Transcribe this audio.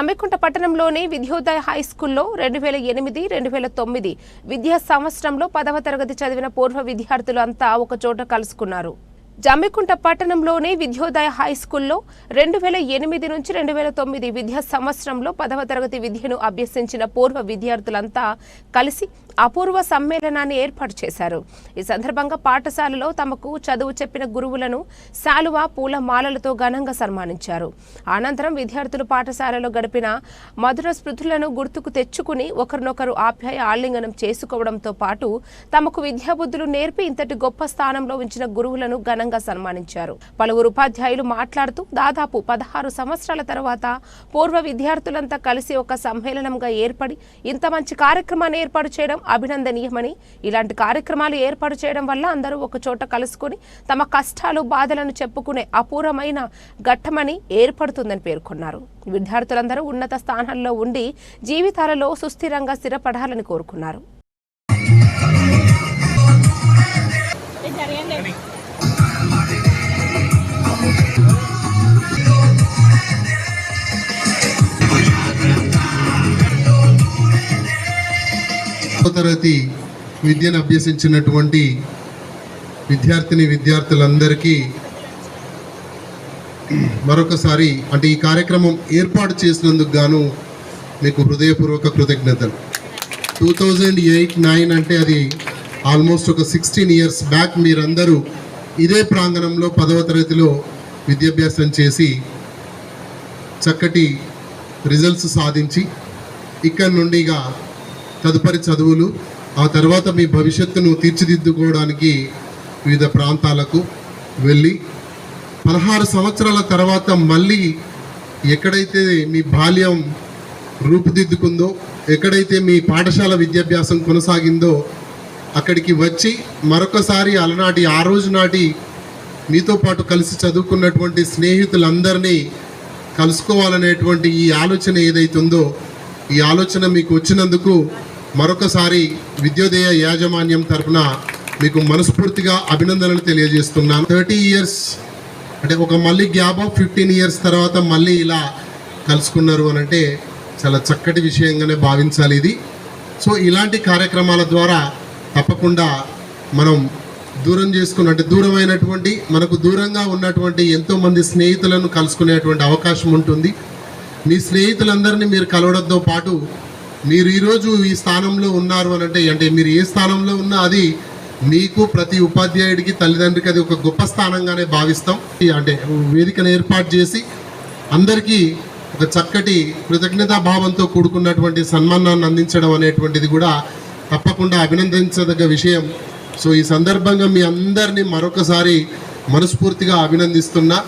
జమ్మికుంట పట్టణంలోని విద్యోదయ హై స్కూల్లో 2008-2009 విద్యా సంవత్సరంలో 10వ తరగతి చదివిన పూర్వ విద్యార్థులు అంతా ఒక చోట కలుసుకున్నారు. జమ్మికుంట పట్టణంలోని విద్యోదయ హై స్కూల్లో 2008 నుంచి 2009 విద్యా సంవత్సరంలో 10వ తరగతి విద్యను అభ్యసించిన పూర్వ విద్యార్థులంతా కలిసి అపూర్వ సమ్మేళనాన్ని ఏర్పాటు చేశారు. ఈ సందర్భంగా పాఠశాలలో తమకు చదువు చెప్పిన గురువులను శాలువా పూల మాలలతో ఘనంగా సన్మానించారు. అనంతరం విద్యార్థులు పాఠశాలలో గడిపిన మధుర స్మృతులను గుర్తుకు తెచ్చుకుని ఒకరినొకరు ఆప్యాయ ఆలింగనం చేసుకోవడంతో పాటు తమకు విద్యాబుద్ధులు నేర్పి ఇంతటి గొప్ప స్థానంలో ఉంచిన గురువులను ఘనంగా సన్మానించారు. పలువురు ఉపాధ్యాయులు మాట్లాడుతూ దాదాపు 16 సంవత్సరాల తర్వాత పూర్వ విద్యార్థులంతా కలిసి ఒక సమ్మేళనంగా ఏర్పడి ఇంత మంచి కార్యక్రమాన్ని ఏర్పాటు చేయడం అభినందనీయమని, ఇలాంటి కార్యక్రమాలు ఏర్పాటు చేయడం వల్ల అందరూ ఒక చోట కలుసుకుని తమ కష్టాలు బాధలను చెప్పుకునే అపూర్వమైన ఘట్టమని ఏర్పడుతుందని పేర్కొన్నారు. విద్యార్థులందరూ ఉన్నత స్థానాల్లో ఉండి జీవితాలలో సుస్థిరంగా స్థిరపడాలని కోరుకున్నారు. తరగతి విద్యను అభ్యసించినటువంటి విద్యార్థులందరికీ మరొకసారి అంటే ఈ కార్యక్రమం ఏర్పాటు చేసినందుకు గాను మీకు హృదయపూర్వక కృతజ్ఞతలు. 2008-9 అంటే అది ఆల్మోస్ట్ ఒక 16 ఇయర్స్ బ్యాక్ మీరందరూ ఇదే ప్రాంగణంలో 10వ తరగతిలో విద్యాభ్యాసం చేసి చక్కటి రిజల్ట్స్ సాధించి ఇక్కడ నుండిగా తదుపరి చదువులు ఆ తర్వాత మీ భవిష్యత్తును తీర్చిదిద్దుకోవడానికి వివిధ ప్రాంతాలకు వెళ్ళి 16 సంవత్సరాల తర్వాత మళ్ళీ ఎక్కడైతే మీ బాల్యం రూపుదిద్దుకుందో, ఎక్కడైతే మీ పాఠశాల విద్యాభ్యాసం కొనసాగిందో అక్కడికి వచ్చి మరొకసారి అలనాటి ఆ రోజు నాటి మీతో పాటు కలిసి చదువుకున్నటువంటి స్నేహితులందరినీ కలుసుకోవాలనేటువంటి ఈ ఆలోచన ఏదైతుందో ఈ ఆలోచన మీకు వచ్చినందుకు మరొకసారి విద్యోదయ యాజమాన్యం తరఫున మీకు మనస్ఫూర్తిగా అభినందనలు తెలియజేస్తున్నాను. 30 ఇయర్స్ అంటే ఒక మళ్ళీ గ్యాప్ ఆఫ్ 15 ఇయర్స్ తర్వాత మళ్ళీ ఇలా కలుసుకున్నారు అని అంటే చాలా చక్కటి విషయంగానే భావించాలి ఇది. సో ఇలాంటి కార్యక్రమాల ద్వారా తప్పకుండా మనం దూరమైనటువంటి మనకు దూరంగా ఉన్నటువంటి ఎంతోమంది స్నేహితులను కలుసుకునేటువంటి అవకాశం ఉంటుంది. మీ స్నేహితులందరినీ మీరు కలవడంతో పాటు మీరు ఈరోజు ఈ స్థానంలో ఉన్నారు అని అంటే మీరు ఏ స్థానంలో ఉన్నా అది మీకు ప్రతి ఉపాధ్యాయుడికి తల్లిదండ్రికి అది ఒక గొప్ప స్థానంగానే భావిస్తాం. అంటే వేదికను ఏర్పాటు చేసి అందరికీ ఒక చక్కటి కృతజ్ఞతా భావంతో కూడుకున్నటువంటి సన్మానాన్ని అందించడం అనేటువంటిది కూడా తప్పకుండా అభినందించదగ్గ విషయం. సో ఈ సందర్భంగా మీ అందరినీ మరొకసారి మనస్ఫూర్తిగా అభినందిస్తున్నా.